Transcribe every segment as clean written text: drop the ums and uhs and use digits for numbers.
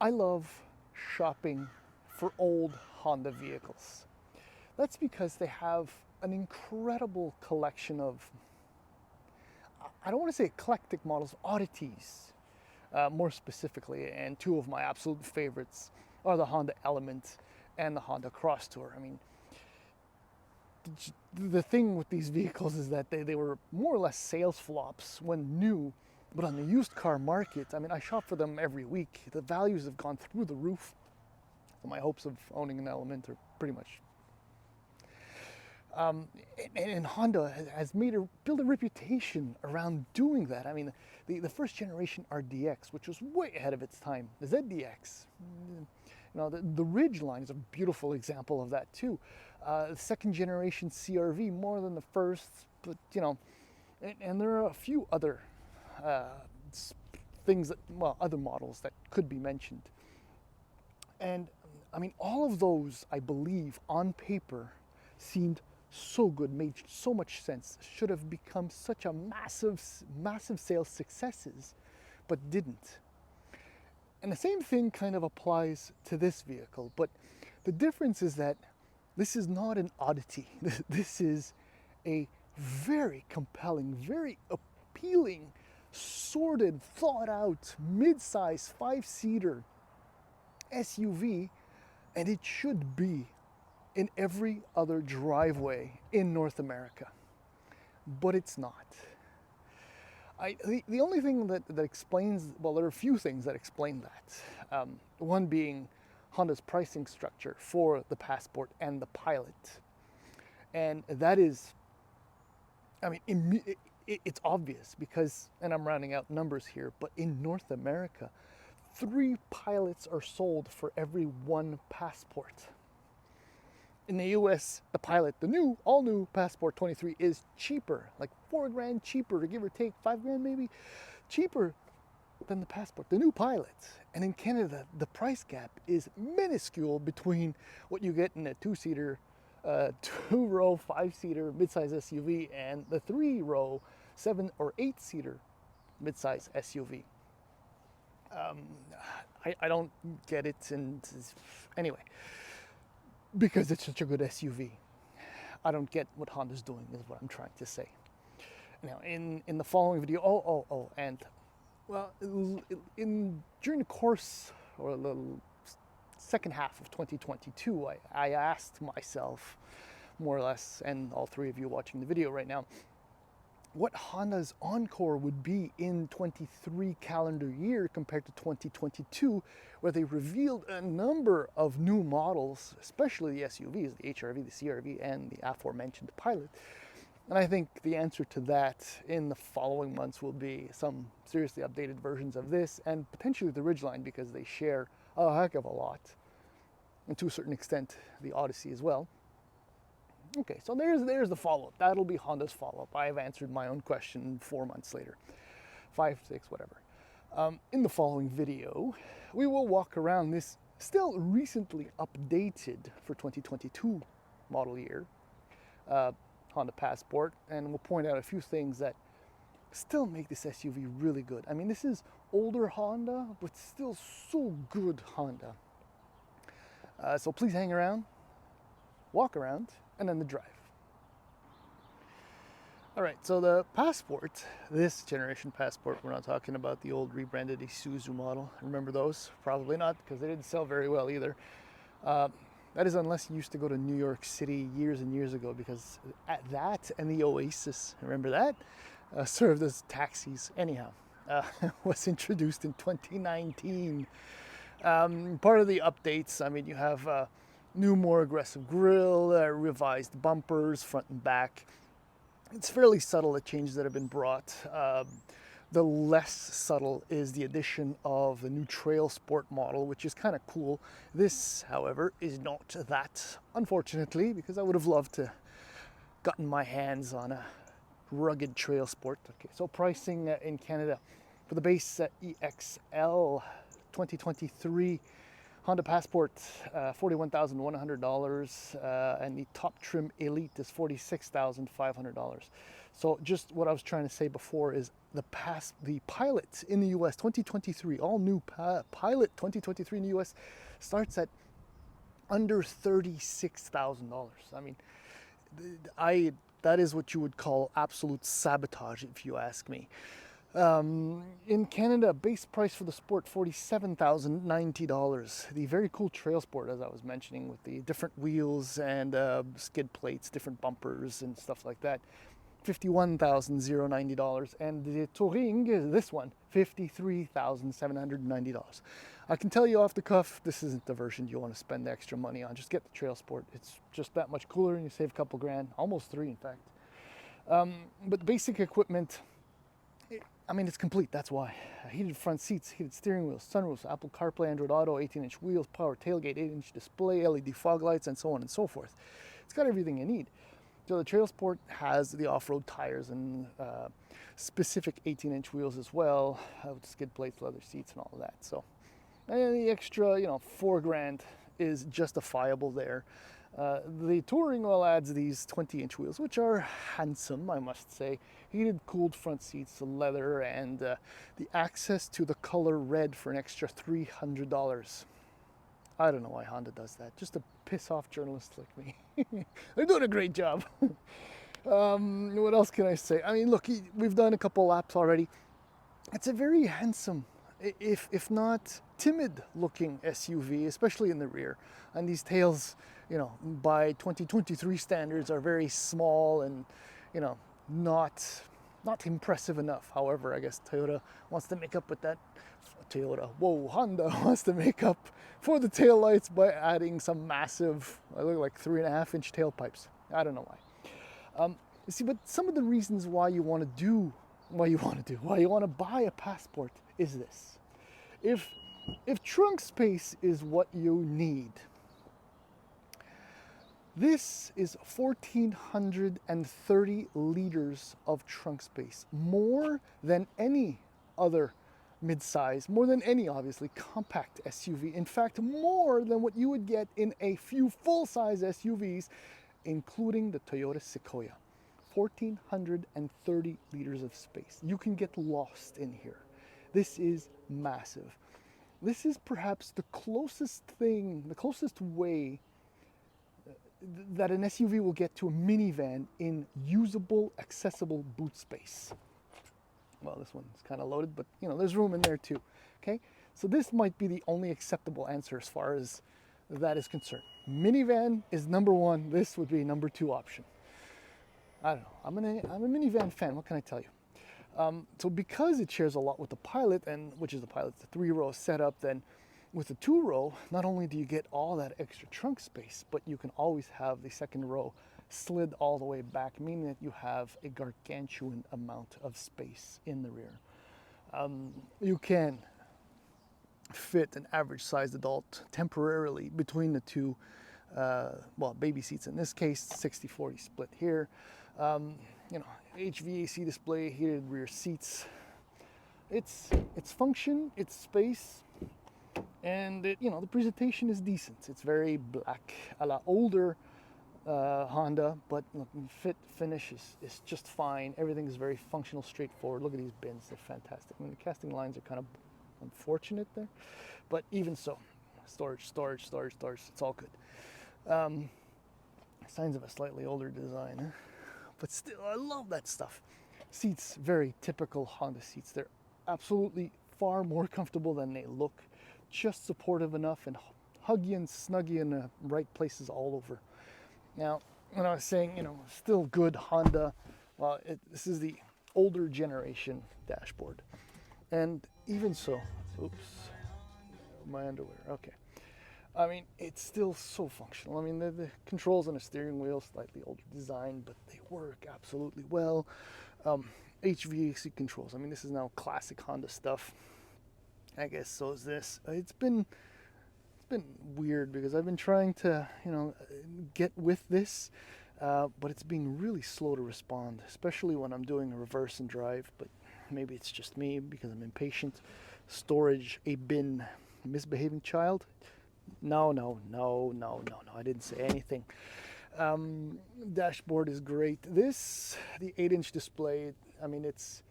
I love shopping for old Honda vehicles. That's because they have an incredible collection of, I don't want to say eclectic models, oddities, more specifically. And two of my absolute favorites are the Honda Element and the Honda Cross Tour. I mean, the thing with these vehicles is that they were more or less sales flops when new, but on the used car market, I mean, I shop for them every week. The values have gone through the roof. So my hopes of owning an Element are pretty much. And Honda has built a reputation around doing that. I mean, the first generation RDX, which was way ahead of its time, the ZDX, the Ridge line is a beautiful example of that too. The second generation CRV, more than the first, but and there are a few other things that, well, other models that could be mentioned. And I mean, all of those, I believe, on paper, seemed so good, made so much sense, should have become such a massive sales successes, but didn't. And the same thing kind of applies to this vehicle, but the difference is that this is not an oddity. This is a very compelling, very appealing, sorted, thought out, mid-size, 5-seater SUV, and it should be in every other driveway in North America. But it's not. The only thing that explains, well, there are a few things that explain that. One being Honda's pricing structure for the Passport and the Pilot. And that is, I mean, it's obvious because, and I'm rounding out numbers here, but in North America, 3 Pilots are sold for every 1 Passport. In the US, the Pilot, the all new Passport 23 is cheaper, like $4,000 cheaper, give or take, $5,000 maybe, cheaper than the Passport, the new Pilot. And in Canada, the price gap is minuscule between what you get in a 2-seater, 2-row, 5-seater midsize SUV and the 3-row, 7 or 8-seater midsize SUV. I don't get it, and anyway, because it's such a good SUV. I don't get what Honda's doing, is what I'm trying to say. Now, in the following video, and well, during the course or the second half of 2022, I asked myself, more or less, and all three of you watching the video right now, what Honda's Encore would be in 23 calendar year compared to 2022, where they revealed a number of new models, especially the SUVs, the HRV, the CRV, and the aforementioned Pilot. And I think the answer to that in the following months will be some seriously updated versions of this and potentially the Ridgeline, because they share a heck of a lot, and to a certain extent the Odyssey as well. Okay, so there's the follow-up. That'll be Honda's follow-up. I have answered my own question 4 months later. 5, 6, whatever. In the following video, we will walk around this still recently updated for 2022 model year Honda Passport, and we'll point out a few things that still make this SUV really good. I mean, this is older Honda, but still so good Honda. So please hang around, walk around, and then the drive. All right, so the Passport, this generation Passport, we're not talking about the old rebranded Isuzu model. Remember those? Probably not, because they didn't sell very well either. That is unless you used to go to New York City years and years ago, because that and the Oasis, remember that? Served as taxis. Anyhow, was introduced in 2019. Part of the updates, I mean, you have new, more aggressive grille, revised bumpers, front and back. It's fairly subtle, the changes that have been brought. The less subtle is the addition of the new Trail Sport model, which is kind of cool. This, however, is not that, unfortunately, because I would have loved to gotten my hands on a rugged Trail Sport. Okay, so pricing in Canada for the base EXL 2023 Honda Passport, $41,100, and the top trim Elite is $46,500. So just what I was trying to say before is the Pilot in the US 2023, all new Pilot 2023 in the US starts at under $36,000. I mean, that is what you would call absolute sabotage, if you ask me. In Canada, base price for the Sport, $47,090. The very cool Trail Sport, as I was mentioning, with the different wheels and skid plates, different bumpers and stuff like that, $51,090. And the Touring, this one, $53,790. I can tell you off the cuff, this isn't the version you want to spend the extra money on. Just get the Trail Sport. It's just that much cooler and you save a couple grand, almost $3,000 in fact. But basic equipment, I mean, it's complete, that's why. Heated front seats, heated steering wheels, sunroofs, Apple CarPlay, Android Auto, 18-inch wheels, power tailgate, 8-inch display, LED fog lights, and so on and so forth. It's got everything you need. So the Trail Sport has the off-road tires and specific 18-inch wheels as well, with skid plates, leather seats, and all of that. So and the extra, $4,000 is justifiable there. The Touring well adds these 20-inch wheels, which are handsome, I must say. Heated, cooled front seats, leather, and the access to the color red for an extra $300. I don't know why Honda does that, just to piss off journalists like me. They're doing a great job. What else can I say? I mean, look, we've done a couple laps already. It's a very handsome, if not timid looking SUV, especially in the rear. And these tails, by 2023 standards are very small and, not impressive enough. However, I guess Honda wants to make up for the taillights by adding some massive, I look like 3.5-inch tailpipes. I don't know why. You see, but some of the reasons why you want to buy a Passport is this. If trunk space is what you need, this is 1,430 liters of trunk space, more than any other midsize, more than any, obviously, compact SUV. In fact, more than what you would get in a few full-size SUVs, including the Toyota Sequoia. 1,430 liters of space. You can get lost in here. This is massive. This is perhaps the closest way that an SUV will get to a minivan in usable, accessible boot space. Well, this one's kind of loaded, but there's room in there too. Okay, so this might be the only acceptable answer as far as that is concerned. Minivan is number one. This would be number two option. I don't know. I'm a minivan fan. What can I tell you? So because it shares a lot with the Pilot, which is the Pilot's 3-row setup, then with the 2-row, not only do you get all that extra trunk space, but you can always have the second row slid all the way back, meaning that you have a gargantuan amount of space in the rear. You can fit an average-sized adult temporarily between the two, baby seats in this case, 60-40 split here. HVAC display, heated rear seats. It's function, it's space, and the presentation is decent. It's very black, a lot older Honda, but look, finish is just fine. Everything is very functional, straightforward. Look at these bins, they're fantastic. I mean, the casting lines are kind of unfortunate there, but even so, storage, it's all good. Signs of a slightly older design, but still, I love that stuff. Seats, very typical Honda seats. They're absolutely far more comfortable than they look, just supportive enough and huggy and snuggy in the right places all over. Now, when I was saying, still good Honda, well, this is the older generation dashboard. And even so, oops, my underwear, okay. I mean, it's still so functional. I mean, the controls on the steering wheel, slightly older design, but they work absolutely well. HVAC controls, I mean, this is now classic Honda stuff. I guess so is this. It's been weird because I've been trying to, get with this, but it's being really slow to respond, especially when I'm doing a reverse and drive, but maybe it's just me because I'm impatient. Storage, a bin, misbehaving child? No, I didn't say anything. Dashboard is great. The 8-inch display, I mean, it's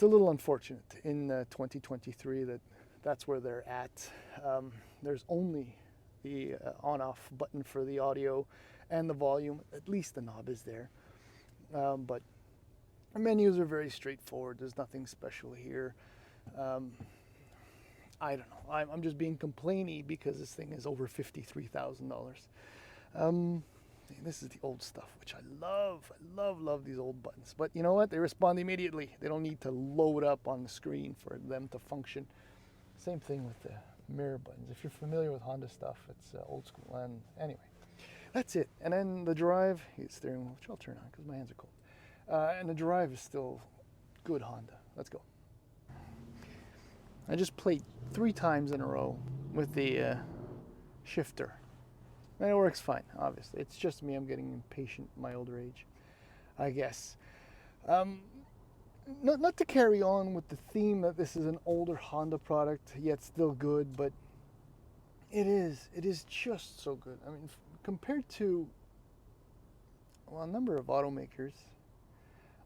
a little unfortunate in 2023 that's where they're at. There's only the on-off button for the audio and the volume. At least the knob is there. But the menus are very straightforward. There's nothing special here. I don't know. I'm just being complainy because this thing is over $53,000. This is the old stuff, which I love. I love these old buttons. But you know what? They respond immediately. They don't need to load up on the screen for them to function. Same thing with the mirror buttons. If you're familiar with Honda stuff, it's old school. And anyway, that's it. And then the drive, steering wheel, which I'll turn on because my hands are cold. And the drive is still good Honda. Let's go. I just played 3 times in a row with the shifter. And it works fine, obviously. It's just me. I'm getting impatient in my older age, I guess. Not to carry on with the theme that this is an older Honda product, yet still good, but it is just so good. I mean, compared to a number of automakers,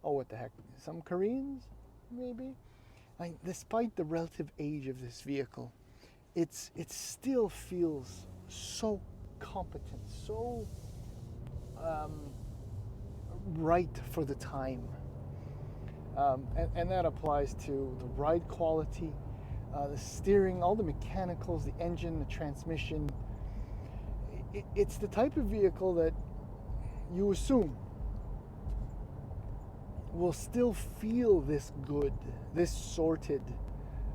what the heck, some Koreans, maybe? Despite the relative age of this vehicle, it still feels so competent, so right for the time. And that applies to the ride quality, the steering, all the mechanicals, the engine, the transmission. It's the type of vehicle that you assume will still feel this good, this sorted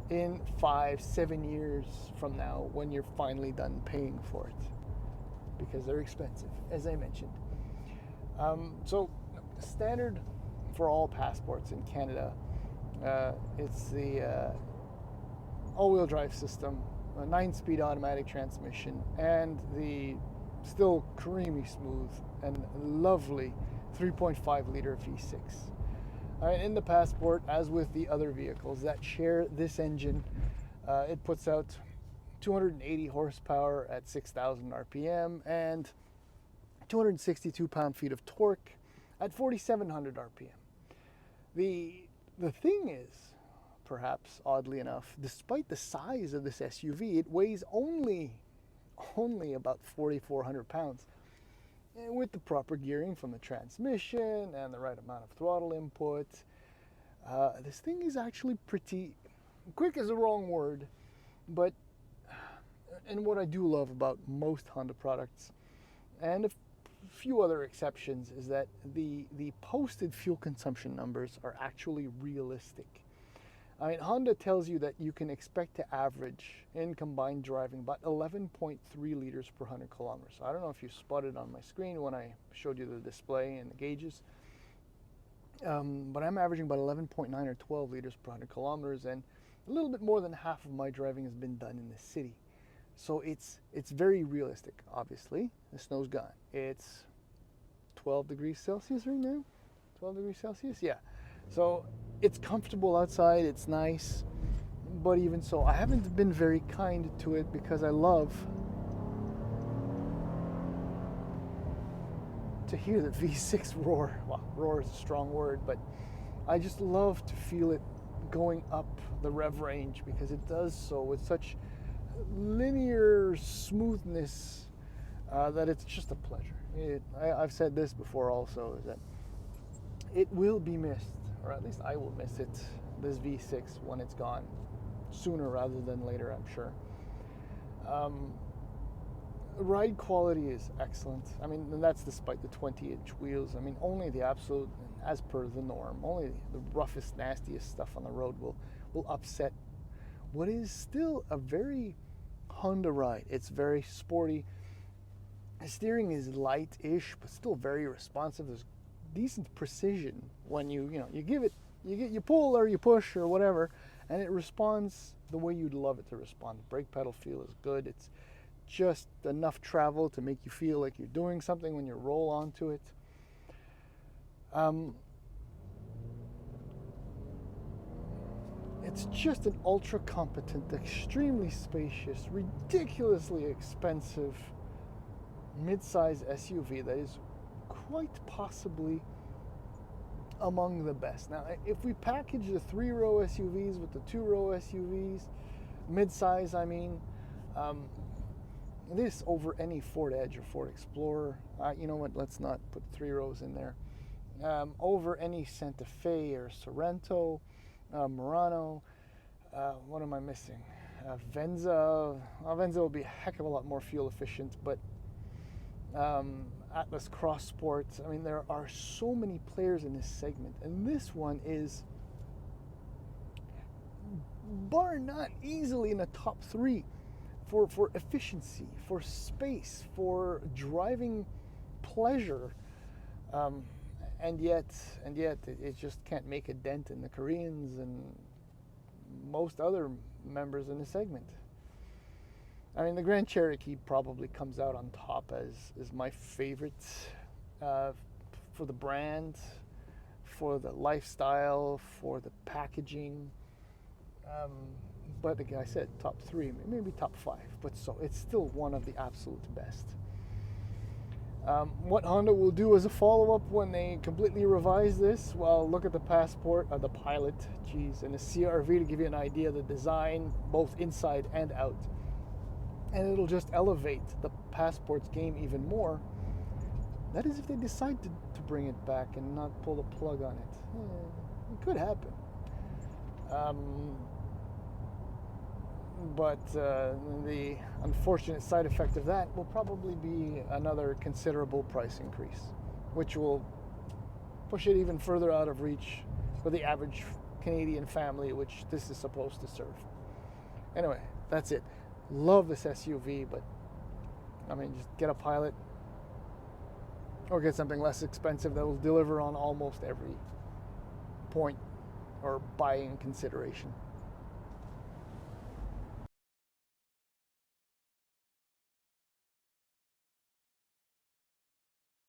in 5-7 years from now when you're finally done paying for it, because they're expensive, as I mentioned. So standard for all passports in Canada, it's the all-wheel drive system, a 9-speed automatic transmission, and the still creamy smooth and lovely 3.5 liter V6. In the Passport, as with the other vehicles that share this engine, it puts out 280 horsepower at 6,000 RPM and 262 pound-feet of torque at 4,700 RPM. The thing is, perhaps oddly enough, despite the size of this SUV, it weighs only about 4,400 pounds. And with the proper gearing from the transmission and the right amount of throttle input, this thing is actually pretty quick is the wrong word, but and what I do love about most Honda products, and a few other exceptions, is that the posted fuel consumption numbers are actually realistic. I mean, Honda tells you that you can expect to average in combined driving about 11.3 liters per 100 kilometers. So I don't know if you spotted on my screen when I showed you the display and the gauges, but I'm averaging about 11.9 or 12 liters per 100 kilometers, and a little bit more than half of my driving has been done in the city. So it's very realistic. Obviously, the snow's gone. It's 12 degrees Celsius right now. 12 degrees Celsius, yeah. So it's comfortable outside, it's nice, but even so, I haven't been very kind to it because I love to hear the V6 roar. Well, roar is a strong word, but I just love to feel it going up the rev range because it does so with such linear smoothness that it's just a pleasure. I've said this before also, is that it will be missed, or at least I will miss it, this V6, when it's gone, sooner rather than later, I'm sure. Ride quality is excellent. I mean, and that's despite the 20-inch wheels. I mean, only the absolute, as per the norm, only the roughest, nastiest stuff on the road will upset what is still a very Honda ride. It's very sporty. The steering is light-ish, but still very responsive. There's decent precision when you give it, you pull or you push or whatever, and it responds the way you'd love it to respond. The brake pedal feel is good. It's just enough travel to make you feel like you're doing something when you roll onto it. It's just an ultra competent, extremely spacious, ridiculously expensive midsize SUV that is quite possibly among the best. Now, if we package the 3-row SUVs with the 2-row SUVs, midsize, I mean, this over any Ford Edge or Ford Explorer, you know what, let's not put 3 rows in there, over any Santa Fe or Sorrento, Murano, what am I missing? Venza. Venza will be a heck of a lot more fuel efficient, but Atlas Cross Sports. I mean, there are so many players in this segment, and this one is, bar none, easily in the top 3 for efficiency, for space, for driving pleasure, and yet it just can't make a dent in the Koreans and most other members in the segment. I mean, the Grand Cherokee probably comes out on top as my favorite for the brand, for the lifestyle, for the packaging. But like I said, top 3, maybe top 5, but so it's still one of the absolute best. What Honda will do as a follow-up when they completely revise this, well, look at the Passport, the Pilot, and the CR-V to give you an idea of the design, both inside and out. And it'll just elevate the Passport's game even more. That is if they decide to bring it back and not pull the plug on it. It could happen. But the unfortunate side effect of that will probably be another considerable price increase, which will push it even further out of reach for the average Canadian family, which this is supposed to serve. Anyway, that's it. Love this SUV, but I mean, just get a Pilot or get something less expensive that will deliver on almost every point or buying consideration.